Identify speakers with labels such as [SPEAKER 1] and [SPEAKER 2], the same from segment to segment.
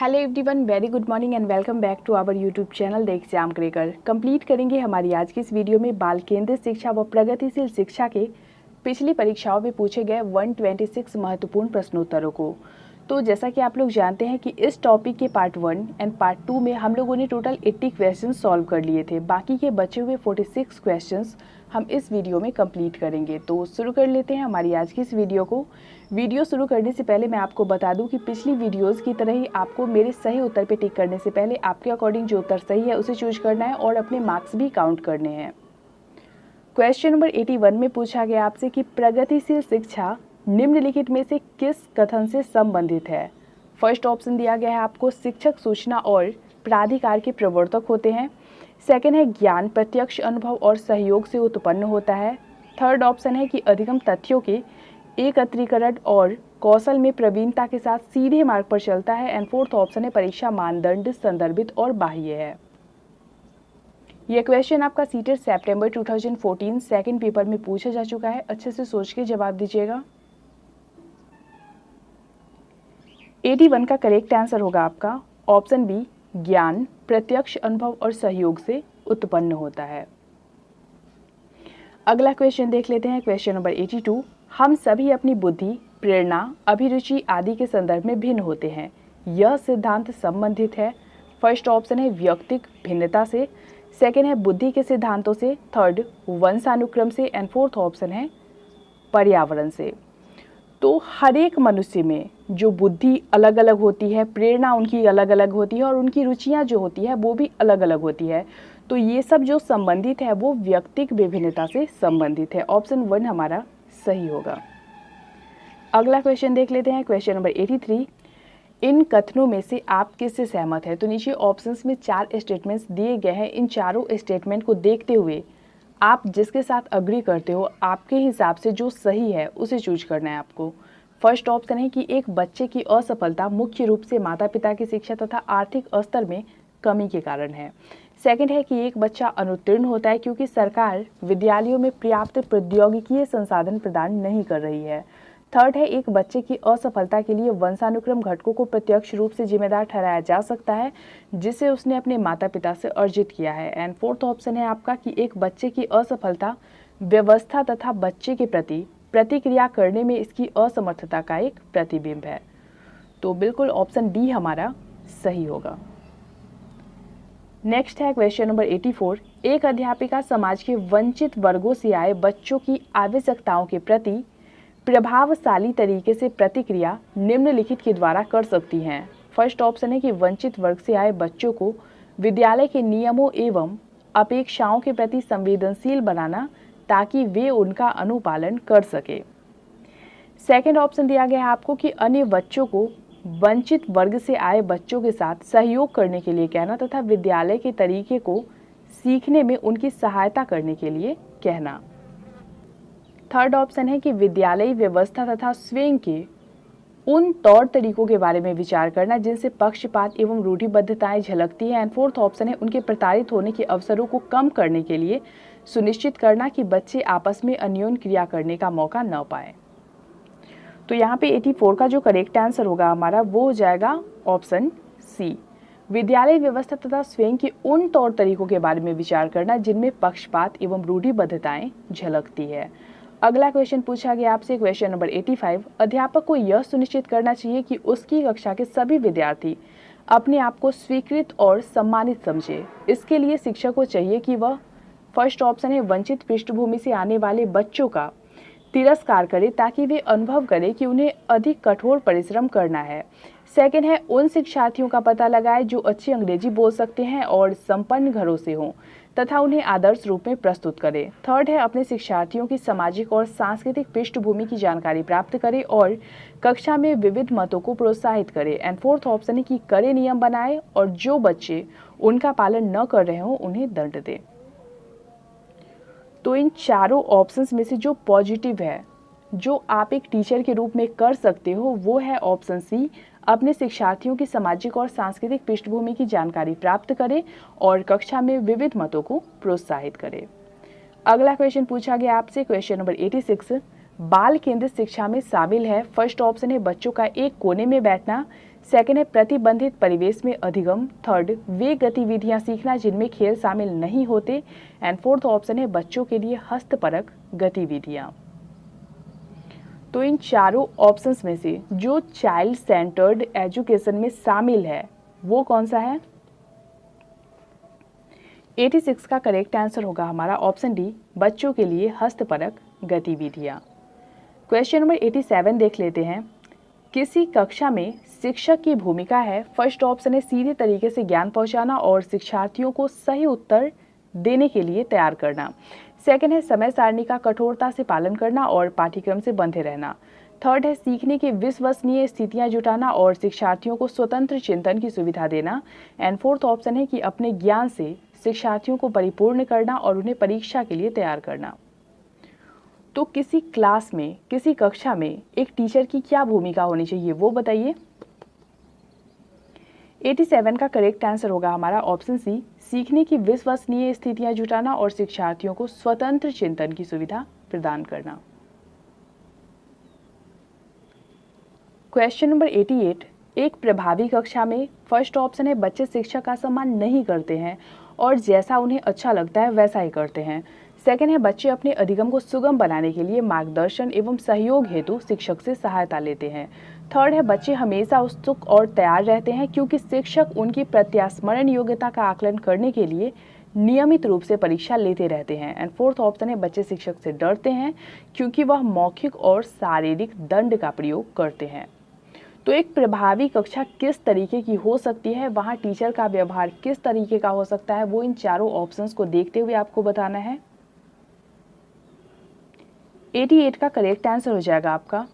[SPEAKER 1] Hello everyone, very good morning and welcome back to our YouTube channel the exam cracker. Complete करेंगे हमारी आज की इस video में बाल केंद्रित शिक्षा व प्रगतिशील शिक्षा के पिछली परीक्षाओं में पूछे गए 126 महत्वपूर्ण प्रश्नोत्तरों को। तो जैसा कि आप लोग जानते हैं कि इस टॉपिक के पार्ट 1 एंड पार्ट 2 में हम लोगों ने टोटल 80 क्वेश्चन सॉल्व कर लिए थे। बाकी के बचे हुए 46 क्वेश्चंस हम इस वीडियो में कंप्लीट करेंगे। तो शुरू कर लेते हैं हमारी आज की इस वीडियो को। वीडियो शुरू करने से पहले मैं आपको बता दूं कि पिछली वीडियोस की तरह ही आपको मेरे सही उत्तर पे टिक करने से पहले आपके अकॉर्डिंग जो उत्तर सही है उसे चूज करना है और अपने मार्क्स भी काउंट करने हैं। क्वेश्चन नंबर 81 में पूछा गया आपसे कि प्रगतिशील शिक्षा निम्नलिखित में से किस कथन से संबंधित है। फर्स्ट ऑप्शन दिया गया है आपको, शिक्षक सूचना और प्राधिकार के प्रवर्तक होते हैं। सेकंड है, ज्ञान प्रत्यक्ष अनुभव और सहयोग से उत्पन्न होता है। थर्ड ऑप्शन है कि अधिगम तथ्यों के एकत्रीकरण और कौशल में प्रवीणता के साथ सीधे मार्ग पर चलता है। एंड फोर्थ ऑप्शन है, परीक्षा मानदंड संदर्भित और बाह्य है। यह क्वेश्चन आपका सीटेट सितंबर 2014 सेकंड पेपर में पूछा जा चुका है। अच्छे से सोच के जवाब दीजिएगा। 81 का करेक्ट आंसर होगा आपका ऑप्शन बी, ज्ञान प्रत्यक्ष अनुभव और सहयोग से उत्पन्न होता है। अगला क्वेश्चन देख लेते हैं। क्वेश्चन नंबर 82, हम सभी अपनी बुद्धि, प्रेरणा, अभिरुचि आदि के संदर्भ में भिन्न होते हैं। यह सिद्धांत संबंधित है। फर्स्ट ऑप्शन है व्यक्तिक भिन्नता से, सेकंड है बुद्धि के सिद्धांतों से, थर्ड वंशानुक्रम से एंड फोर्थ ऑप्शन है पर्यावरण से। तो हर एक मनुष्य में जो बुद्धि अलग अलग होती है, प्रेरणा उनकी अलग अलग होती है और उनकी रुचियां जो होती है वो भी अलग अलग होती है। तो ये सब जो संबंधित है वो व्यक्तिक विभिन्नता से संबंधित है। ऑप्शन 1 हमारा सही होगा। अगला क्वेश्चन देख लेते हैं। क्वेश्चन नंबर 83, इन कथनों में से आप किससे सहमत है। तो नीचे ऑप्शंस में 4 स्टेटमेंट्स दिए गए हैं। इन चारों स्टेटमेंट को देखते हुए आप जिसके साथ अग्री करते हो, आपके हिसाब से जो सही है उसे चूज करना है आपको। फर्स्ट ऑप्शन है कि एक बच्चे की असफलता मुख्य रूप से माता पिता की शिक्षा तथा आर्थिक स्तर में कमी के कारण है। सेकंड है कि एक बच्चा अनुत्तीर्ण होता है क्योंकि सरकार विद्यालयों में पर्याप्त प्रौद्योगिकीय संसाधन प्रदान नहीं कर रही है। थर्ड है, एक बच्चे की असफलता के लिए वंशानुक्रम घटकों को प्रत्यक्ष रूप से जिम्मेदार ठहराया जा सकता है जिसे उसने अपने माता पिता से अर्जित किया है। एंड फोर्थ ऑप्शन है आपका कि एक बच्चे की असफलता व्यवस्था तथा बच्चे के प्रति प्रतिक्रिया करने में इसकी असमर्थता का एक प्रतिबिंब है। तो बिल्कुल ऑप्शन डी हमारा सही होगा। नेक्स्ट है क्वेश्चन नंबर 84, एक अध्यापिका समाज के वंचित वर्गों से आए बच्चों की आवश्यकताओं के प्रति प्रभावशाली तरीके से प्रतिक्रिया निम्नलिखित के द्वारा कर सकती हैं। फर्स्ट ऑप्शन है कि वंचित वर्ग से आए बच्चों को विद्यालय के नियमों एवं अपेक्षाओं के प्रति संवेदनशील बनाना ताकि वे उनका अनुपालन कर सके। सेकंड ऑप्शन दिया गया है आपको कि अन्य बच्चों को वंचित वर्ग से आए बच्चों के साथ सहयोग करने के लिए कहना तथा विद्यालय के तरीके को सीखने में उनकी सहायता करने के लिए कहना। थर्ड ऑप्शन है कि विद्यालयी व्यवस्था तथा स्वयं के उन तौर तरीकों के बारे में विचार करना जिनसे पक्षपात एवं रूढ़िबद्धताएं झलकती हैं। एंड फोर्थ ऑप्शन है उनके प्रताड़ित होने के अवसरों को कम करने के लिए सुनिश्चित करना कि बच्चे आपस में अन्योन्य क्रिया करने का मौका न पाए। तो यहाँ पे 84 का जो करेक्ट आंसर होगा हमारा वो हो जाएगा ऑप्शन सी, विद्यालय व्यवस्था तथा स्वयं के उन तौर तरीकों के बारे में विचार करना जिनमें पक्षपात एवं रूढ़िबद्धताएं झलकती है। अगला क्वेश्चन पूछा गया आपसे। क्वेश्चन नंबर 85, अध्यापक को यह सुनिश्चित करना चाहिए कि उसकी कक्षा के सभी विद्यार्थी अपने आप को स्वीकृत और सम्मानित समझे। इसके लिए शिक्षक को चाहिए कि वह, फर्स्ट ऑप्शन है, वंचित पृष्ठभूमि से आने वाले बच्चों का तिरस्कार करे ताकि वे अनुभव करें कि उन्हें अधिक कठोर परिश्रम करना है। सेकंड है, उन शिक्षार्थियों का पता लगाए जो अच्छी अंग्रेजी बोल सकते हैं और संपन्न घरों से हों तथा उन्हें आदर्श रूप में प्रस्तुत करे। थर्ड है, अपने शिक्षार्थियों की सामाजिक और सांस्कृतिक पृष्ठभूमि की जानकारी प्राप्त करे और कक्षा में विविध मतों को प्रोत्साहित करे। एंड फोर्थ ऑप्शन है कि कड़े नियम बनाए और जो बच्चे उनका पालन न कर रहे हों उन्हें दंड दे। तो इन चारों ऑप्शंस में से जो पॉजिटिव है, जो आप एक टीचर के रूप में कर सकते हो, वो है ऑप्शन सी, अपने शिक्षार्थियों की सामाजिक और सांस्कृतिक पृष्ठभूमि की जानकारी प्राप्त करें और कक्षा में विविध मतों को प्रोत्साहित करें। अगला क्वेश्चन पूछा गया आपसे। क्वेश्चन नंबर 86, बाल केंद्रित शिक्षा में शामिल है। फर्स्ट ऑप्शन है बच्चों का एक कोने में बैठना, सेकंड है प्रतिबंधित परिवेश में अधिगम। थर्ड, वे गतिविधियां सीखना जिनमें खेल शामिल नहीं होते। एंड फोर्थ ऑप्शन है बच्चों के लिए हस्तपरक गतिविधियां। तो इन चारों ऑप्शंस में से जो चाइल्ड सेंटर्ड एजुकेशन में शामिल है वो कौन सा है? 86 का करेक्ट आंसर होगा हमारा ऑप्शन डी, बच्चों के लिए हस्तपरक गतिविधियां। क्वेश्चन नंबर 87 देख लेते हैं। किसी कक्षा में शिक्षक की भूमिका है। फर्स्ट ऑप्शन है सीधे तरीके से ज्ञान पहुंचाना और शिक्षार्थियों को सही उत्तर देने के लिए तैयार करना। सेकंड है समय सारणी का कठोरता से पालन करना और पाठ्यक्रम से बंधे रहना। थर्ड है सीखने की विश्वसनीय स्थितियां जुटाना और शिक्षार्थियों को स्वतंत्र चिंतन की सुविधा देना। एंड फोर्थ ऑप्शन है कि अपने ज्ञान से शिक्षार्थियों को परिपूर्ण करना और उन्हें परीक्षा के लिए तैयार करना। तो किसी क्लास में, किसी कक्षा में एक टीचर की क्या भूमिका होनी चाहिए वो बताइए। 87 का करेक्ट आंसर होगा हमारा ऑप्शन सी, सीखने की विश्वसनीय स्थितियां जुटाना और शिक्षार्थियों को स्वतंत्र चिंतन की सुविधा प्रदान करना। क्वेश्चन नंबर 88, एक प्रभावी कक्षा में फर्स्ट ऑप्शन है बच्चे शिक्षक का सम्मान नहीं करते हैं और जैसा उन्हें अच्छा लगता है वैसा ही करते हैं। सेकंड है बच्चे अपने अधिगम को सुगम बनाने के लिए मार्गदर्शन एवं सहयोग हेतु शिक्षक से सहायता लेते हैं। थर्ड है बच्चे हमेशा उत्सुक और तैयार रहते हैं क्योंकि शिक्षक उनकी प्रत्यास्मरण योग्यता का आकलन करने के लिए नियमित रूप से परीक्षा लेते रहते हैं। एंड फोर्थ ऑप्शन है बच्चे शिक्षक से डरते हैं क्योंकि वह मौखिक और शारीरिक दंड का प्रयोग करते हैं। तो एक प्रभावी कक्षा किस तरीके की हो सकती है, वहाँ टीचर का व्यवहार किस तरीके का हो सकता है, वो इन चारों ऑप्शंस को देखते हुए आपको बताना है। 88 का करेक्ट आंसर हो जाएगा आपका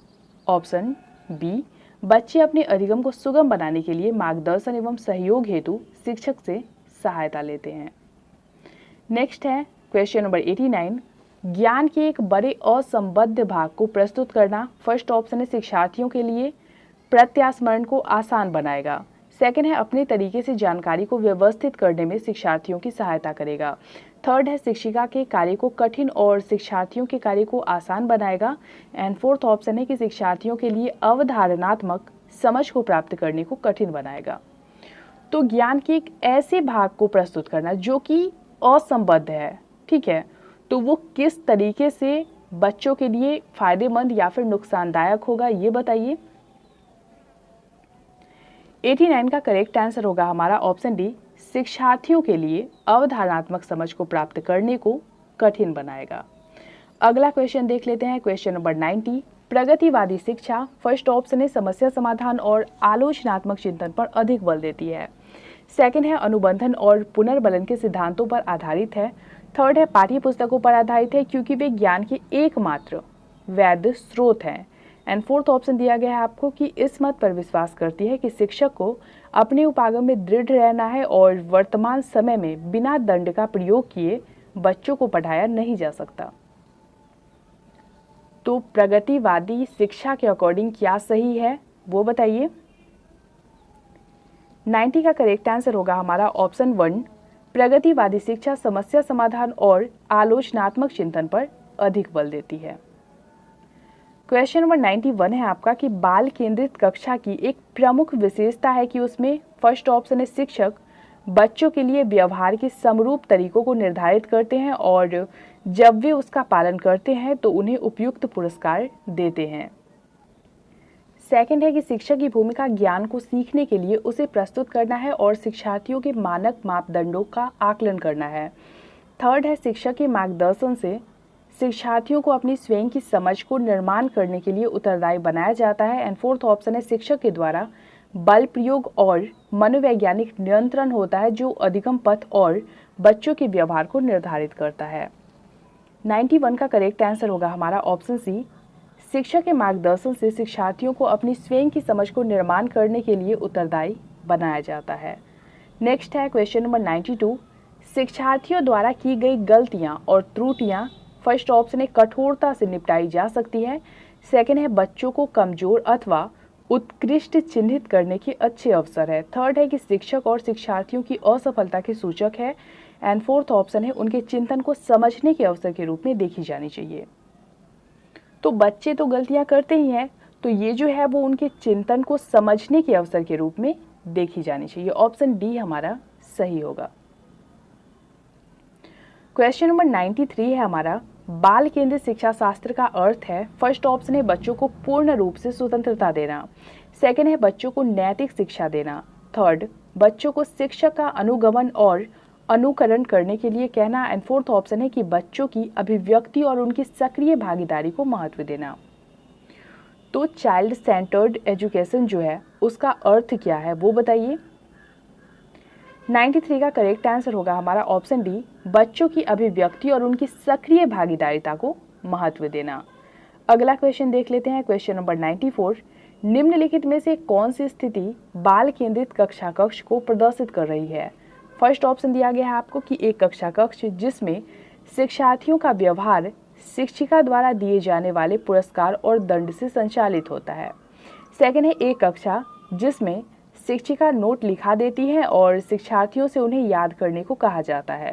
[SPEAKER 1] ऑप्शन बी, बच्चे अपने अधिगम को सुगम बनाने के लिए मार्गदर्शन एवं सहयोग हेतु शिक्षक से सहायता लेते हैं। नेक्स्ट है क्वेश्चन नंबर 89, ज्ञान के एक बड़े असंबद्ध भाग को प्रस्तुत करना। फर्स्ट ऑप्शन है शिक्षार्थियों के लिए प्रत्यास्मरण को आसान बनाएगा। सेकंड है अपने तरीके से जानकारी को व्यवस्थित करने में शिक्षार्थियों की सहायता करेगा। थर्ड है शिक्षिका के कार्य को कठिन और शिक्षार्थियों के कार्य को आसान बनाएगा। एंड फोर्थ ऑप्शन है कि शिक्षार्थियों के लिए अवधारणात्मक समझ को प्राप्त करने को कठिन बनाएगा। तो ज्ञान के एक ऐसे भाग को प्रस्तुत करना जो कि असंबद्ध है, ठीक है, तो वो किस तरीके से बच्चों के लिए फायदेमंद या फिर नुकसानदायक होगा ये बताइए। 89 का करेक्ट आंसर होगा हमारा ऑप्शन डी, शिक्षार्थियों के लिए अवधारणात्मक समझ को प्राप्त करने को कठिन बनाएगा। अगला क्वेश्चन देख लेते हैं, क्वेश्चन नंबर 90, प्रगतिवादी शिक्षा। फर्स्ट ऑप्शन है समस्या समाधान और आलोचनात्मक चिंतन पर अधिक बल देती है। सेकंड है अनुबंधन और पुनर्बलन के सिद्धांतों पर आधारित है। थर्ड है पाठ्य पुस्तकों पर आधारित है क्योंकि वे ज्ञान के एकमात्र वैध स्रोत हैं। एंड फोर्थ ऑप्शन दिया गया है आपको कि इस मत पर विश्वास करती है कि शिक्षक को अपने उपागम में दृढ़ रहना है और वर्तमान समय में बिना दंड का प्रयोग किए बच्चों को पढ़ाया नहीं जा सकता। तो प्रगतिवादी शिक्षा के अकॉर्डिंग क्या सही है वो बताइए। 90 का करेक्ट आंसर होगा हमारा ऑप्शन 1, प्रगतिवादी शिक्षा समस्या समाधान और आलोचनात्मक चिंतन पर अधिक बल देती है। क्वेश्चन नंबर 91 है आपका कि बाल केंद्रित कक्षा की एक प्रमुख विशेषता है कि उसमें फर्स्ट ऑप्शन है शिक्षक बच्चों के लिए व्यवहार के समरूप तरीकों को निर्धारित करते हैं और जब वे उसका पालन करते हैं तो उन्हें उपयुक्त पुरस्कार देते हैं। सेकंड है कि शिक्षक की भूमिका ज्ञान को सीखने के लिए उसे प्रस्तुत करना है और शिक्षार्थियों के मानक मापदंडों का आकलन करना है। थर्ड है शिक्षक के मार्गदर्शन से शिक्षार्थियों को अपनी स्वयं की समझ को निर्माण करने के लिए उत्तरदायी बनाया जाता है। एंड फोर्थ ऑप्शन है शिक्षक के द्वारा बल प्रयोग और मनोवैज्ञानिक नियंत्रण होता है जो अधिगम पथ और बच्चों के व्यवहार को निर्धारित करता है। 91 का करेक्ट आंसर होगा हमारा ऑप्शन सी, शिक्षक के मार्गदर्शन से शिक्षार्थियों को अपनी स्वयं की समझ को निर्माण करने के लिए उत्तरदायी बनाया जाता है। नेक्स्ट है क्वेश्चन नंबर 92, शिक्षार्थियों द्वारा की गई गलतियां और त्रुटियां। फर्स्ट ऑप्शन है कठोरता से निपटाई जा सकती है। सेकंड है बच्चों को कमजोर अथवा उत्कृष्ट चिन्हित करने के अच्छे अवसर है। थर्ड है कि शिक्षक और शिक्षार्थियों की असफलता के सूचक है। एंड फोर्थ ऑप्शन है उनके चिंतन को समझने के अवसर के रूप में देखी जानी चाहिए। तो बच्चे तो गलतियां करते ही हैं, तो ये जो है वो उनके चिंतन को समझने के अवसर के रूप में देखी जानी चाहिए। ऑप्शन डी हमारा सही होगा। क्वेश्चन नंबर 93 है हमारा, बाल केंद्रित शिक्षा शास्त्र का अर्थ है। फर्स्ट ऑप्शन है बच्चों को पूर्ण रूप से स्वतंत्रता देना, सेकंड है बच्चों को नैतिक शिक्षा देना, थर्ड बच्चों को शिक्षक का अनुगमन और अनुकरण करने के लिए कहना, एंड फोर्थ ऑप्शन है कि बच्चों की अभिव्यक्ति और उनकी सक्रिय भागीदारी को महत्व देना। तो चाइल्ड सेंटर्ड एजुकेशन जो है उसका अर्थ क्या है वो बताइए। 93 का करेक्ट आंसर होगा हमारा ऑप्शन डी, बच्चों की अभिव्यक्ति और उनकी सक्रिय भागीदारिता को महत्व देना। अगला क्वेश्चन देख लेते हैं, क्वेश्चन नंबर 94, निम्नलिखित में से कौन सी स्थिति बाल केंद्रित कक्षा कक्ष को प्रदर्शित कर रही है। फर्स्ट ऑप्शन दिया गया है आपको कि एक कक्षा कक्ष जिसमें शिक्षार्थियों का व्यवहार शिक्षिका द्वारा दिए जाने वाले पुरस्कार और दंड से संचालित होता है। सेकंड है एक कक्षा जिसमें शिक्षिका नोट लिखा देती है और शिक्षार्थियों से उन्हें याद करने को कहा जाता है।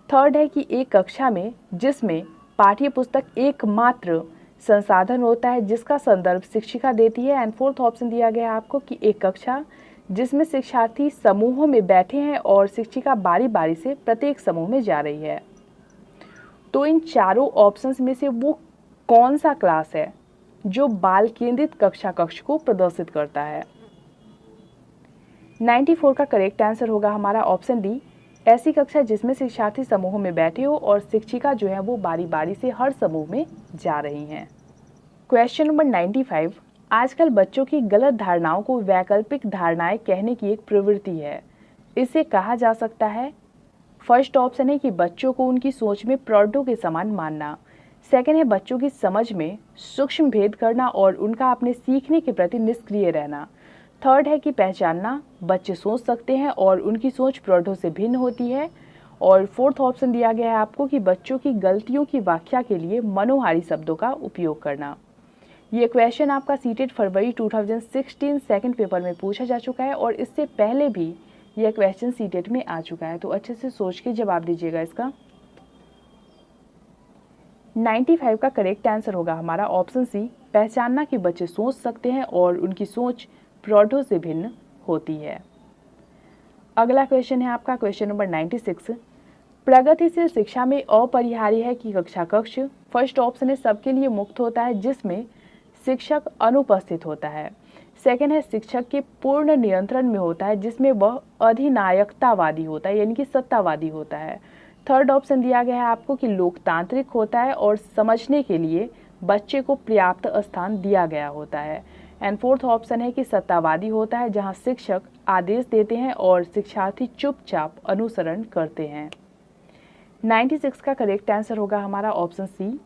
[SPEAKER 1] थर्ड है कि एक कक्षा में जिसमें पाठ्य पुस्तक एकमात्र संसाधन होता है जिसका संदर्भ शिक्षिका देती है। एंड फोर्थ ऑप्शन दिया गया है आपको कि एक कक्षा जिसमें शिक्षार्थी समूहों में बैठे हैं और शिक्षिका बारी बारी से प्रत्येक समूह में जा रही है। तो इन चारों ऑप्शंस में से वो कौन सा क्लास है जो बाल केंद्रित कक्षा कक्ष को प्रदर्शित करता है। 94 का करेक्ट आंसर होगा हमारा ऑप्शन डी, ऐसी कक्षा जिसमें शिक्षार्थी समूहों में बैठे हो और शिक्षिका जो है वो बारी बारी से हर समूह में जा रही हैं। क्वेश्चन नंबर 95, आजकल बच्चों की गलत धारणाओं को वैकल्पिक धारणाएं कहने की एक प्रवृत्ति है, इसे कहा जा सकता है। फर्स्ट ऑप्शन है कि बच्चों को उनकी सोच में प्रौढ़ों के समान मानना, सेकंड है बच्चों की समझ में सूक्ष्म भेद करना और उनका अपने सीखने के प्रति निष्क्रिय रहना, थर्ड है कि पहचानना बच्चे सोच सकते हैं और उनकी सोच प्रौढ़ों से भिन्न होती है, और फोर्थ ऑप्शन दिया गया है आपको कि बच्चों की गलतियों की व्याख्या के लिए मनोहारी शब्दों का उपयोग करना। ये क्वेश्चन आपका सीटेड फरवरी 2016 सेकंड पेपर में पूछा जा चुका है और इससे पहले भी यह क्वेश्चन सीटेड में आ चुका है, तो अच्छे से सोच के जवाब दीजिएगा इसका। 95 का करेक्ट आंसर होगा हमारा ऑप्शन सी, पहचानना कि बच्चे सोच सकते हैं और उनकी सोच प्रौढ़ों से भिन्न होती है। अगला क्वेश्चन है आपका क्वेश्चन नंबर 96, प्रगतिशील शिक्षा में अपरिहार्य है कि कक्षा कक्ष, फर्स्ट ऑप्शन है सबके लिए मुक्त होता है जिसमें शिक्षक अनुपस्थित होता है, सेकंड है शिक्षक के पूर्ण नियंत्रण में होता है जिसमें वह अधिनायकतावादी होता है यानी कि सत्तावादी होता है, थर्ड ऑप्शन दिया गया है आपको कि लोकतांत्रिक होता है और समझने के लिए बच्चे को पर्याप्त स्थान दिया गया होता है, एंड फोर्थ ऑप्शन है कि सत्तावादी होता है जहां शिक्षक आदेश देते हैं और शिक्षार्थी चुपचाप अनुसरण करते हैं। 96 का करेक्ट आंसर होगा हमारा ऑप्शन सी,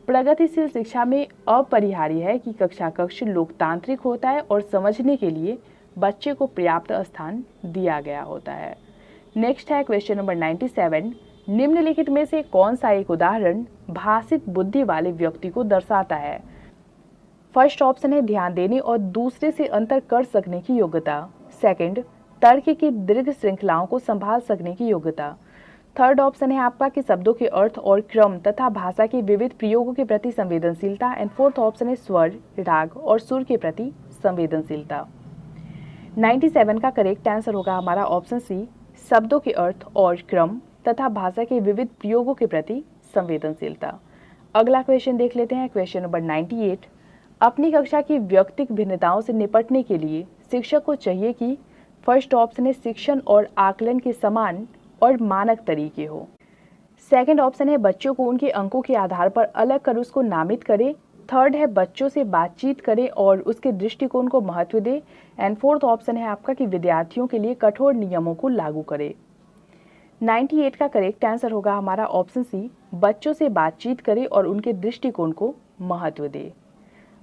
[SPEAKER 1] प्रगतिशील शिक्षा में अपरिहार्य है कि कक्षा कक्ष लोकतांत्रिक होता है और समझने के लिए बच्चे को पर्याप्त स्थान दिया गया होता है। नेक्स्ट है क्वेश्चन नंबर 97, निम्नलिखित में से कौन सा एक उदाहरण भाषित बुद्धि वाले व्यक्ति को दर्शाता है। फर्स्ट ऑप्शन है ध्यान देने और दूसरे से अंतर कर सकने की योग्यता, सेकंड तर्क की दीर्घ श्रृंखलाओं को संभाल सकने की योग्यता, थर्ड ऑप्शन है आपका कि शब्दों के अर्थ और क्रम तथा भाषा के विविध प्रयोगों के प्रति संवेदनशीलता, एंड फोर्थ ऑप्शन है स्वर, राग और सुर के प्रति संवेदनशीलता। 97 का करेक्ट आंसर होगा हमारा ऑप्शन सी, शब्दों के अर्थ और क्रम तथा भाषा के विविध प्रयोगों के प्रति संवेदनशीलता। अगला क्वेश्चन देख लेते हैं, क्वेश्चन नंबर 98, अपनी कक्षा की व्यक्तिगत भिन्नताओं से निपटने के लिए शिक्षक को चाहिए कि फर्स्ट ऑप्शन है शिक्षण और आकलन के समान और मानक तरीके हो, सेकंड ऑप्शन है बच्चों को उनके अंकों के आधार पर अलग कर उसको नामित करे, थर्ड है बच्चों से बातचीत करे और उसके दृष्टिकोण को महत्व दे, एंड फोर्थ ऑप्शन है आपका कि विद्यार्थियों के लिए कठोर नियमों को लागू करे। 98 का करेक्ट आंसर होगा हमारा ऑप्शन सी, बच्चों से बातचीत करे और उनके दृष्टिकोण को महत्व दे।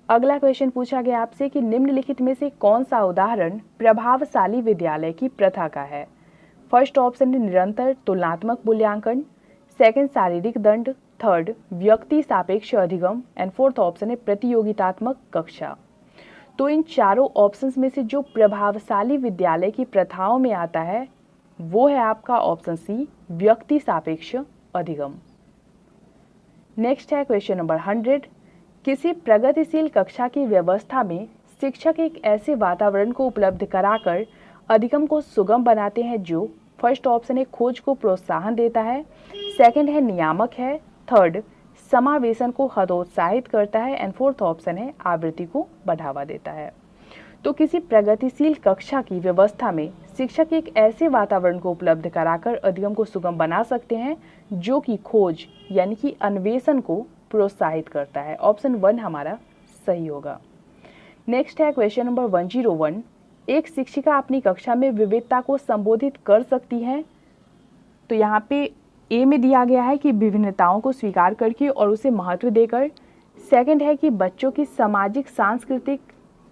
[SPEAKER 1] अगला क्वेश्चन पूछा गया आपसे कि निम्नलिखित में से कौन सा उदाहरण प्रभावशाली विद्यालय की प्रथा का है। फर्स्ट ऑप्शन है निरंतर तुलनात्मक मूल्यांकन, सेकंड शारीरिक दंड, थर्ड व्यक्ति सापेक्ष अधिगम, एंड फोर्थ ऑप्शन है प्रतियोगितात्मक कक्षा। तो इन चारों ऑप्शंस में से जो प्रभावशाली विद्यालय की प्रथाओं में आता है वो है आपका ऑप्शन सी, व्यक्ति सापेक्ष अधिगम। नेक्स्ट है क्वेश्चन नंबर 100, किसी प्रगतिशील कक्षा की व्यवस्था में शिक्षक एक ऐसे वातावरण को उपलब्ध कराकर अधिगम को सुगम बनाते हैं जो फर्स्ट ऑप्शन है खोज को प्रोत्साहन देता है, सेकंड है नियामक है, थर्ड समावेशन को हतोत्साहित करता है एंड फोर्थ ऑप्शन है आवृत्ति को बढ़ावा देता है। तो किसी प्रगतिशील कक्षा की व्यवस्था में शिक्षक एक ऐसे वातावरण को उपलब्ध कराकर अधिगम को सुगम बना सकते हैं जो कि खोज यानी कि अन्वेषण को प्रोत्साहित करता है। ऑप्शन 1 हमारा सही होगा। नेक्स्ट है क्वेश्चन नंबर 101। एक शिक्षिका अपनी कक्षा में विविधता को संबोधित कर सकती है। तो यहाँ पे ए में दिया गया है कि विभिन्नताओं को स्वीकार करके और उसे महत्व देकर। सेकंड है कि बच्चों की सामाजिक सांस्कृतिक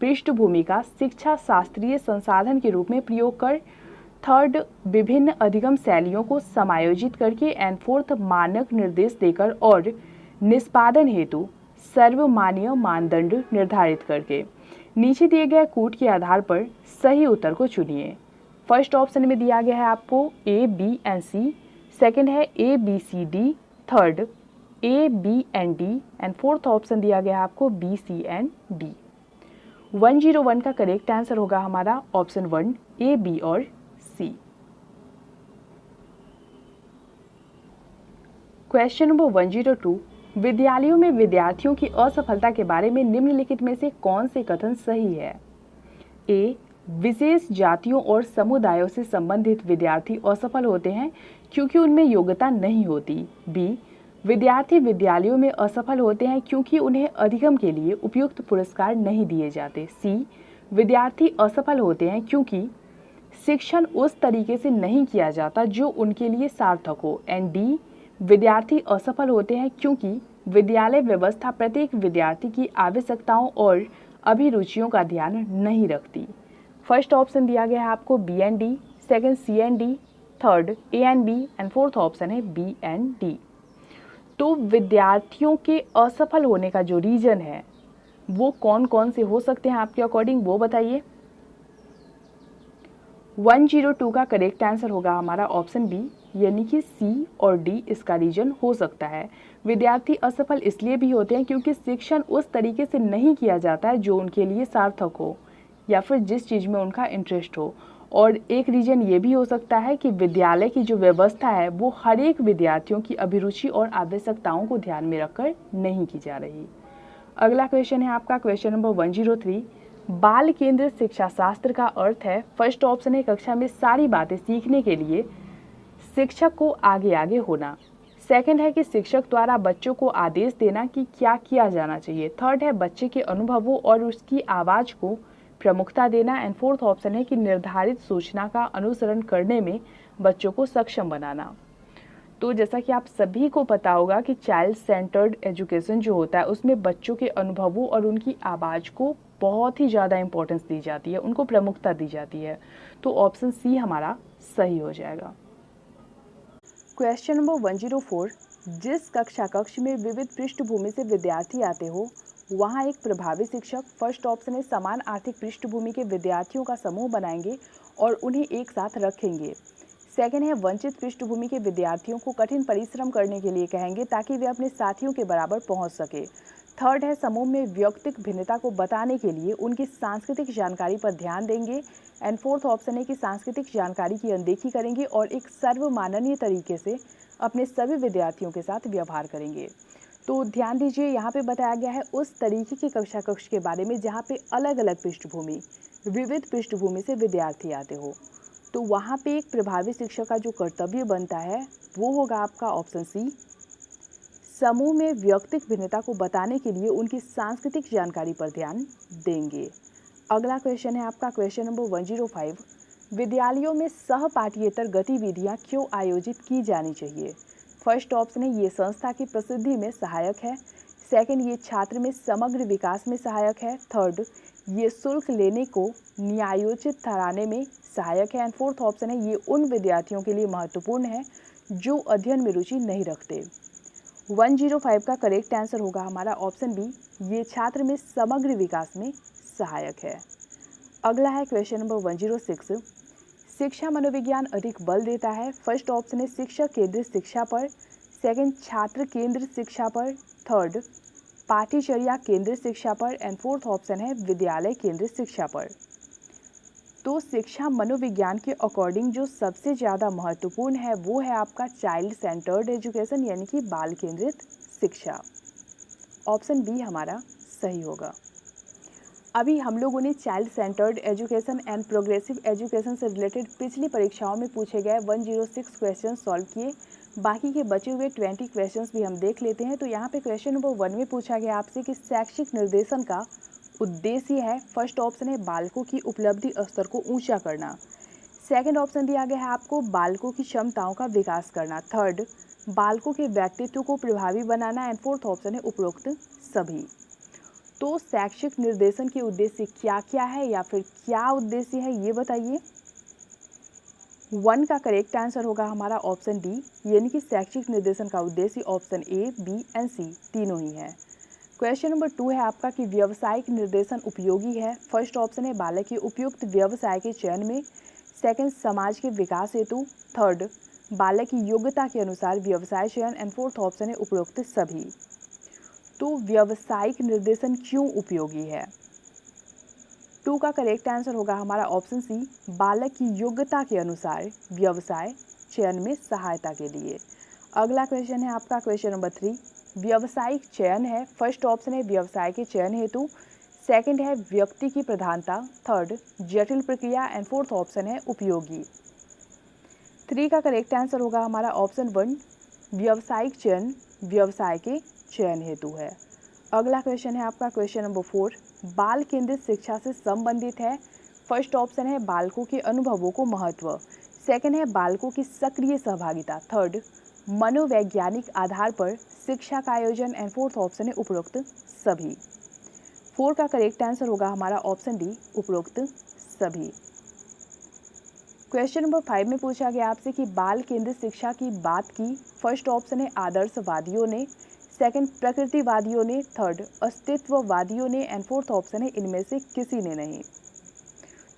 [SPEAKER 1] पृष्ठभूमि का शिक्षा शास्त्रीय संसाधन के रूप में प्रयोग कर। थर्ड विभिन्न अधिगम शैलियों को समायोजित करके एंड फोर्थ मानक निर्देश देकर और निष्पादन हेतु सर्वमान्य मानदंड निर्धारित करके। नीचे दिए गए कूट के आधार पर सही उत्तर को चुनिए। फर्स्ट ऑप्शन में दिया गया है आपको A B and C, second है A B C D, third A B and D and fourth option दिया गया है आपको बी सी एंड डी। 101 का करेक्ट आंसर होगा हमारा ऑप्शन 1 ए बी और सी। Question number 102। विद्यालयों में विद्यार्थियों की असफलता के बारे में निम्नलिखित में से कौन से कथन सही है? ए विशेष जातियों और समुदायों से संबंधित विद्यार्थी असफल होते हैं क्योंकि उनमें योग्यता नहीं होती। बी विद्यार्थी विद्यालयों में असफल होते हैं क्योंकि उन्हें अधिगम के लिए उपयुक्त पुरस्कार नहीं दिए जाते। सी विद्यार्थी असफल होते हैं क्योंकि शिक्षण उस तरीके से नहीं किया जाता जो उनके लिए सार्थक हो। एंड डी विद्यार्थी असफल होते हैं क्योंकि विद्यालय व्यवस्था प्रत्येक विद्यार्थी की आवश्यकताओं और अभिरुचियों का ध्यान नहीं रखती। फर्स्ट ऑप्शन दिया गया है आपको B and D, second C and D, third A and B and fourth option है बी एंड डी। तो विद्यार्थियों के असफल होने का जो रीजन है वो कौन कौन से हो सकते हैं आपके अकॉर्डिंग, वो बताइए। 102 का करेक्ट आंसर होगा हमारा ऑप्शन बी, यानी कि सी और डी इसका रीजन हो सकता है। विद्यार्थी असफल इसलिए भी होते हैं क्योंकि शिक्षण उस तरीके से नहीं किया जाता है जो उनके लिए सार्थक हो या फिर जिस चीज़ में उनका इंटरेस्ट हो। और एक रीजन ये भी हो सकता है कि विद्यालय की जो व्यवस्था है वो हर एक विद्यार्थियों की अभिरुचि और आवश्यकताओं को ध्यान में रखकर नहीं की जा रही। अगला क्वेश्चन है आपका क्वेश्चन नंबर 103। बाल केंद्रित शिक्षा शास्त्र का अर्थ है, फर्स्ट ऑप्शन है कक्षा में सारी बातें सीखने के लिए शिक्षक को आगे आगे होना, सेकंड है कि शिक्षक द्वारा बच्चों को आदेश देना कि क्या किया जाना चाहिए, थर्ड है बच्चे के अनुभवों और उसकी आवाज़ को प्रमुखता देना एंड फोर्थ ऑप्शन है कि निर्धारित सूचना का अनुसरण करने में बच्चों को सक्षम बनाना। तो जैसा कि आप सभी को पता होगा कि चाइल्ड सेंटर्ड एजुकेशन जो होता है उसमें बच्चों के अनुभवों और उनकी आवाज़ को बहुत ही ज़्यादा इंपॉर्टेंस दी जाती है, उनको प्रमुखता दी जाती है। तो ऑप्शन सी हमारा सही हो जाएगा। Question number 104। जिस कक्ष में विविध पृष्ठभूमि से विद्यार्थी आते हो वहाँ एक प्रभावी शिक्षक, फर्स्ट ऑप्शन है समान आर्थिक पृष्ठभूमि के विद्यार्थियों का समूह बनाएंगे और उन्हें एक साथ रखेंगे, सेकंड है वंचित पृष्ठभूमि के विद्यार्थियों को कठिन परिश्रम करने के लिए कहेंगे ताकि वे अपने साथियों के बराबर पहुंच सके, थर्ड है समूह में व्यक्तिगत भिन्नता को बताने के लिए उनकी सांस्कृतिक जानकारी पर ध्यान देंगे एंड फोर्थ ऑप्शन है कि सांस्कृतिक जानकारी की अनदेखी करेंगे और एक सर्वमाननीय तरीके से अपने सभी विद्यार्थियों के साथ व्यवहार करेंगे। तो ध्यान दीजिए, यहाँ पे बताया गया है उस तरीके की कक्ष के बारे में जहाँ पे अलग अलग पृष्ठभूमि, विविध पृष्ठभूमि से विद्यार्थी आते हो। तो वहाँ पे एक प्रभावी शिक्षक का जो कर्तव्य बनता है वो होगा आपका ऑप्शन सी, समूह में व्यक्तिगत भिन्नता को बताने के लिए उनकी सांस्कृतिक जानकारी पर ध्यान देंगे। अगला क्वेश्चन है आपका क्वेश्चन नंबर 105। विद्यालयों में सहपाठ्येतर गतिविधियां क्यों आयोजित की जानी चाहिए? फर्स्ट ऑप्शन है ये संस्था की प्रसिद्धि में सहायक है, सेकंड ये छात्र में समग्र विकास में सहायक है, थर्ड ये शुल्क लेने को न्यायोचित ठहराने में सहायक है एंड फोर्थ ऑप्शन है ये उन विद्यार्थियों के लिए महत्वपूर्ण है जो अध्ययन में रुचि नहीं रखते। 105 का करेक्ट आंसर होगा हमारा ऑप्शन बी, ये छात्र में समग्र विकास में सहायक है। अगला है क्वेश्चन नंबर 106। शिक्षा मनोविज्ञान अधिक बल देता है, फर्स्ट ऑप्शन है शिक्षक केंद्रित शिक्षा पर, सेकंड छात्र केंद्रित शिक्षा पर, थर्ड पाठ्यचर्या केंद्रित शिक्षा पर एंड फोर्थ ऑप्शन है विद्यालय केंद्रित शिक्षा पर। तो शिक्षा मनोविज्ञान के अकॉर्डिंग जो सबसे ज़्यादा महत्वपूर्ण है वो है आपका चाइल्ड सेंटर्ड एजुकेशन यानी कि बाल केंद्रित शिक्षा। ऑप्शन बी हमारा सही होगा। अभी हम लोगों ने child centred education and progressive education से रिलेटेड पिछली परीक्षाओं में पूछे गए 106 क्वेश्चन सॉल्व किए। बाकी के बचे हुए 20 क्वेश्चंस भी हम देख लेते हैं। तो यहाँ पे क्वेश्चन नंबर 1 में पूछा गया आपसे कि शैक्षिक निर्देशन का उद्देश्य है, फर्स्ट ऑप्शन है बालकों की उपलब्धि स्तर को ऊंचा करना। सेकंड ऑप्शन दिया गया है आपको बालकों की क्षमताओं का विकास करना। थर्ड, बालकों के व्यक्तित्व को प्रभावी बनाना। एंड फोर्थ ऑप्शन है उपरोक्त सभी। तो शैक्षिक निर्देशन के उद्देश्य क्या क्या है या फिर क्या उद्देश्य है ये बताइए। 1 का करेक्ट आंसर होगा हमारा ऑप्शन डी, यानी कि शैक्षिक निर्देशन का उद्देश्य ऑप्शन ए, बी एंड सी तीनों ही है। क्वेश्चन नंबर 2 है आपका कि व्यावसायिक निर्देशन उपयोगी है। फर्स्ट ऑप्शन है बालक के उपयुक्त व्यवसाय के चयन में। सेकंड, समाज के विकास हेतु। थर्ड, बालक की योग्यता के अनुसार व्यवसाय चयन। एंड फोर्थ ऑप्शन है उपरोक्त सभी। तो व्यावसायिक निर्देशन क्यों उपयोगी है? 2 का करेक्ट आंसर होगा हमारा ऑप्शन सी, बालक की योग्यता के अनुसार व्यवसाय चयन में सहायता के लिए। अगला क्वेश्चन है आपका क्वेश्चन नंबर 3, व्यवसायिक चयन है। फर्स्ट ऑप्शन है व्यवसाय के चयन हेतु। सेकंड है व्यक्ति की प्रधानता। थर्ड, जटिल प्रक्रिया। एंड फोर्थ ऑप्शन है उपयोगी। 3 का करेक्ट आंसर होगा हमारा ऑप्शन 1, व्यवसायिक चयन व्यवसाय के चयन हेतु है। अगला क्वेश्चन है आपका क्वेश्चन नंबर 4, बाल केंद्रित शिक्षा से संबंधित है। फर्स्ट ऑप्शन है बालकों के अनुभवों को महत्व। सेकंड है बालकों की सक्रिय सहभागिता। थर्ड, मनोवैज्ञानिक आधार पर शिक्षा का आयोजन। एंड फोर्थ ऑप्शन है उपरोक्त सभी। 4 का करेक्ट आंसर होगा हमारा ऑप्शन डी, उपरोक्त सभी। क्वेश्चन नंबर 5 में पूछा गया आपसे कि बाल केंद्रित शिक्षा की बात की। फर्स्ट ऑप्शन है आदर्शवादियों ने। सेकंड, प्रकृतिवादियों ने। थर्ड, अस्तित्ववादियों ने। एंड फोर्थ ऑप्शन है इनमें से किसी ने नहीं।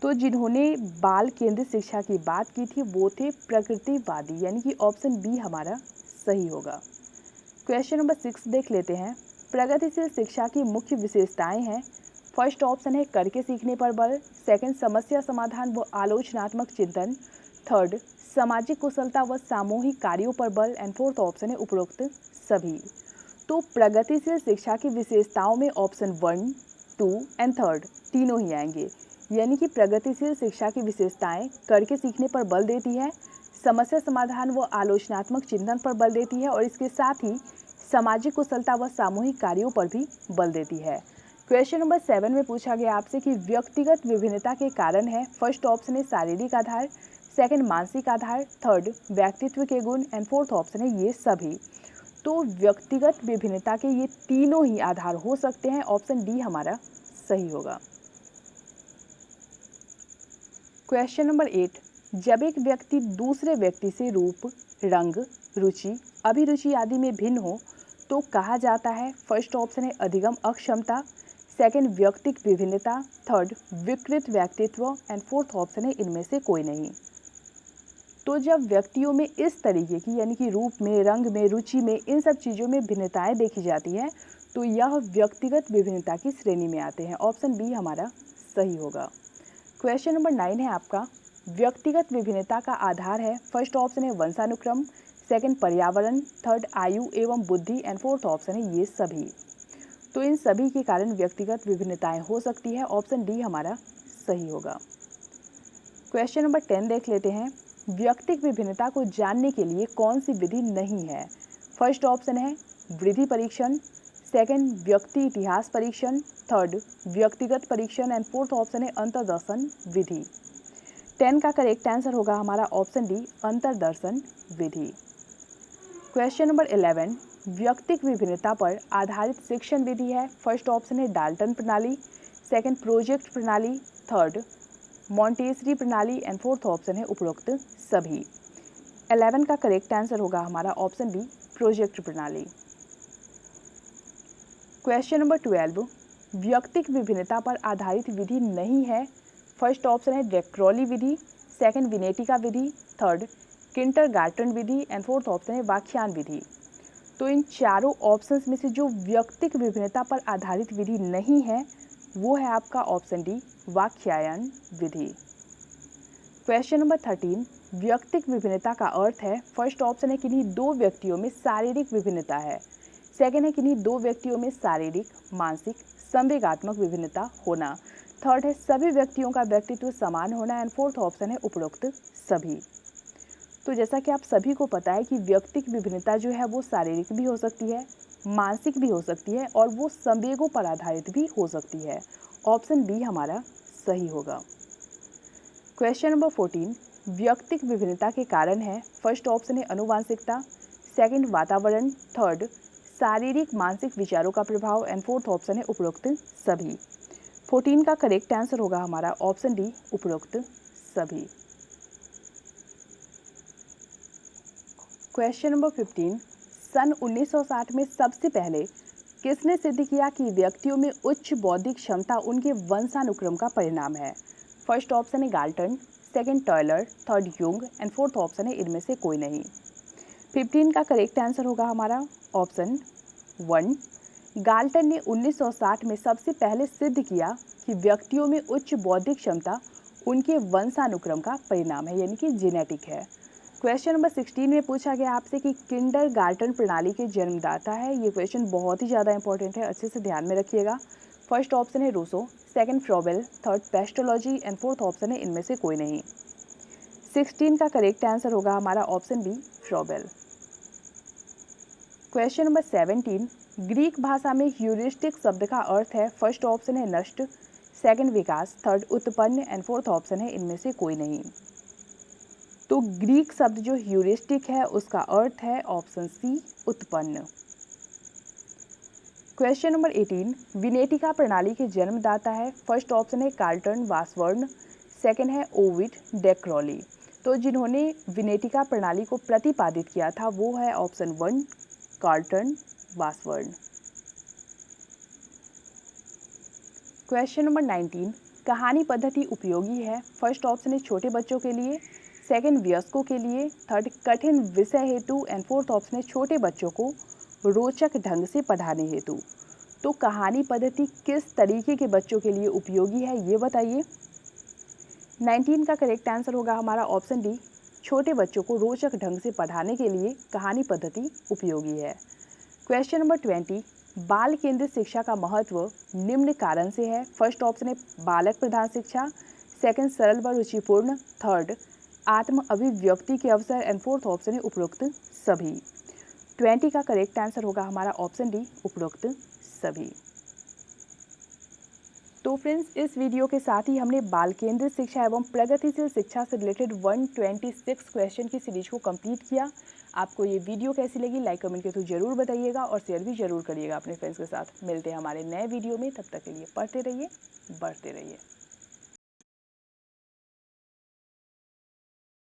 [SPEAKER 1] तो जिन्होंने बाल केंद्रित शिक्षा की बात की थी वो थे प्रकृतिवादी, यानी कि ऑप्शन बी हमारा सही होगा। क्वेश्चन नंबर 6 देख लेते हैं। प्रगतिशील शिक्षा की मुख्य विशेषताएं हैं। फर्स्ट ऑप्शन है करके सीखने पर बल। सेकंड, समस्या समाधान व आलोचनात्मक चिंतन। थर्ड, सामाजिक कुशलता व सामूहिक कार्यों पर बल। एंड फोर्थ ऑप्शन है उपरोक्त सभी। तो प्रगतिशील शिक्षा की विशेषताओं में ऑप्शन 1, 2 एंड थर्ड तीनों ही आएंगे, यानी कि प्रगतिशील शिक्षा की विशेषताएं करके सीखने पर बल देती है, समस्या समाधान व आलोचनात्मक चिंतन पर बल देती है और इसके साथ ही सामाजिक कुशलता व सामूहिक कार्यों पर भी बल देती है। क्वेश्चन नंबर 7 में पूछा गया आपसे कि व्यक्तिगत विभिन्नता के कारण है। फर्स्ट ऑप्शन है शारीरिक आधार। सेकंड, मानसिक आधार। थर्ड, व्यक्तित्व के गुण। एंड फोर्थ ऑप्शन है ये सभी। तो व्यक्तिगत विभिन्नता के ये तीनों ही आधार हो सकते हैं। ऑप्शन डी हमारा सही होगा। क्वेश्चन नंबर 8, जब एक व्यक्ति दूसरे व्यक्ति से रूप, रंग, रुचि, अभिरुचि आदि में भिन्न हो तो कहा जाता है। फर्स्ट ऑप्शन है अधिगम अक्षमता। सेकंड, व्यक्तिक विभिन्नता। थर्ड, विकृत व्यक्तित्व। एंड फोर्थ ऑप्शन है इनमें से कोई नहीं। तो जब व्यक्तियों में इस तरीके की यानी कि रूप में, रंग में, रुचि में, इन सब चीज़ों में भिन्नताएं देखी जाती हैं तो यह व्यक्तिगत विभिन्नता की श्रेणी में आते हैं। ऑप्शन बी हमारा सही होगा। क्वेश्चन नंबर 9 है आपका, व्यक्तिगत विभिन्नता का आधार है। फर्स्ट ऑप्शन है वंशानुक्रम। सेकंड, पर्यावरण। थर्ड, आयु एवं बुद्धि। एंड फोर्थ ऑप्शन है ये सभी। तो इन सभी के कारण व्यक्तिगत विभिन्नताएं हो सकती है। ऑप्शन डी हमारा सही होगा। क्वेश्चन नंबर 10 देख लेते हैं। व्यक्तिक विभिन्नता को जानने के लिए कौन सी विधि नहीं है? फर्स्ट ऑप्शन है वृद्धि परीक्षण। सेकंड, व्यक्ति इतिहास परीक्षण। थर्ड, व्यक्तिगत परीक्षण। एंड फोर्थ ऑप्शन है अंतर्दर्शन विधि। 10 का करेक्ट आंसर होगा हमारा ऑप्शन डी, अंतर्दर्शन विधि। क्वेश्चन नंबर 11, व्यक्तिक विभिन्नता पर आधारित शिक्षण विधि है। फर्स्ट ऑप्शन है डाल्टन प्रणाली। सेकंड, प्रोजेक्ट प्रणाली। थर्ड, मॉन्टेसरी प्रणाली। एंड फोर्थ ऑप्शन है उपरोक्त सभी। 11 का करेक्ट आंसर होगा हमारा ऑप्शन बी, प्रोजेक्ट प्रणाली। क्वेश्चन नंबर 12, व्यक्तिक विभिन्नता पर आधारित विधि नहीं है। फर्स्ट ऑप्शन है डेक्रोली विधि। सेकंड, विनेटिका विधि। थर्ड, किंटरगार्टन विधि। एंड फोर्थ ऑप्शन है व्याख्यान विधि। तो इन चारों ऑप्शंस में से जो व्यक्तिक विभिन्नता पर आधारित विधि नहीं है वो है आपका ऑप्शन डी, वाक्यायन विधि। क्वेश्चन नंबर 13, व्यक्तिक विभिन्नता का अर्थ है, फर्स्ट ऑप्शन है किन्हीं दो व्यक्तियों में शारीरिक विभिन्नता है, सेकेंड है किन्हीं दो व्यक्तियों में शारीरिक, मानसिक, संवेगात्मक विभिन्नता होना, थर्ड है सभी व्यक्तियों का व्यक्तित्व समान होना, एंड फोर्थ ऑप्शन है उपरोक्त सभी। तो जैसा कि आप सभी को पता है कि व्यक्तिक विभिन्नता जो है वो शारीरिक भी हो सकती है, मानसिक भी हो सकती है और वो संवेगों पर आधारित भी हो सकती है। ऑप्शन बी हमारा सही होगा। क्वेश्चन नंबर 14, व्यक्तिक विभिन्नता के कारण है, फर्स्ट ऑप्शन है अनुवांशिकता, सेकंड वातावरण, थर्ड शारीरिक मानसिक विचारों का प्रभाव, एंड फोर्थ ऑप्शन है उपरोक्त सभी। 14 का करेक्ट आंसर होगा हमारा ऑप्शन डी, उपरोक्त सभी। क्वेश्चन नंबर 15, सन 1960 में सबसे पहले किसने सिद्ध किया कि व्यक्तियों में उच्च बौद्धिक क्षमता उनके वंशानुक्रम का परिणाम है? फर्स्ट ऑप्शन है Galton, second Taylor, third Jung, and fourth option है इनमें से कोई नहीं। 15 का करेक्ट आंसर होगा हमारा ऑप्शन 1। गाल्टन ने 1960 में सबसे पहले सिद्ध किया कि व्यक्तियों में उच्च बौद्धिक क्षमता उनके वंशानुक्रम का परिणाम है, यानी कि जेनेटिक है। क्वेश्चन नंबर 16 में पूछा गया आपसे कि किंडरगार्टन प्रणाली के जन्मदाता है। ये क्वेश्चन बहुत ही ज़्यादा इंपॉर्टेंट है, अच्छे से ध्यान में रखिएगा। फर्स्ट ऑप्शन है Rousseau, second Froebel, third Pestalozzi, and fourth option है इनमें से कोई नहीं। 16 का करेक्ट आंसर होगा हमारा option B, Froebel. Question number 17, ग्रीक भाषा में ह्यूरिस्टिक शब्द का अर्थ है, फर्स्ट ऑप्शन है नष्ट, सेकंड विकास, थर्ड उत्पन्न, एंड फोर्थ ऑप्शन है इनमें से कोई नहीं। तो ग्रीक शब्द जो ह्यूरिस्टिक है उसका अर्थ है ऑप्शन सी, उत्पन्न। क्वेश्चन नंबर 18, विनेटिका प्रणाली के जन्मदाता है, फर्स्ट ऑप्शन है कार्ल्टन वासवर्न, सेकंड है ओविड डेक्रॉली। तो जिन्होंने विनेटिका प्रणाली को प्रतिपादित किया था वो है ऑप्शन 1, कार्ल्टन वासवर्न। क्वेश्चन नंबर 19, कहानी पद्धति उपयोगी है, फर्स्ट ऑप्शन है छोटे बच्चों के लिए, सेकंड वयस्कों के लिए, थर्ड कठिन विषय हेतु, एंड फोर्थ ऑप्शन है छोटे बच्चों को रोचक ढंग से पढ़ाने हेतु। तो कहानी पद्धति किस तरीके के बच्चों के लिए उपयोगी है ये बताइए। 19 का करेक्ट आंसर होगा हमारा ऑप्शन डी, छोटे बच्चों को रोचक ढंग से पढ़ाने के लिए कहानी पद्धति उपयोगी है। क्वेश्चन नंबर 20, बाल केंद्रित शिक्षा का महत्व निम्न कारण से है, फर्स्ट ऑप्शन है बालक प्रधान शिक्षा, सेकंड सरल व रुचिपूर्ण, थर्ड आत्म अभिव्यक्ति के अवसर, एंड फोर्थ ऑप्शन है उपरोक्त सभी। 20 का करेक्ट आंसर होगा हमारा ऑप्शन डी, उपरोक्त सभी। तो फ्रेंड्स, इस वीडियो के साथ ही हमने बाल केंद्रित शिक्षा एवं प्रगतिशील शिक्षा से रिलेटेड 126 क्वेश्चन की सीरीज को कंप्लीट किया। आपको ये वीडियो कैसी लगी लाइक कमेंट के थ्रू जरूर बताइएगा और शेयर भी जरूर करिएगा अपने फ्रेंड्स के साथ। मिलते हैं हमारे नए वीडियो में, तब तक के लिए पढ़ते रहिए, बढ़ते रहिए।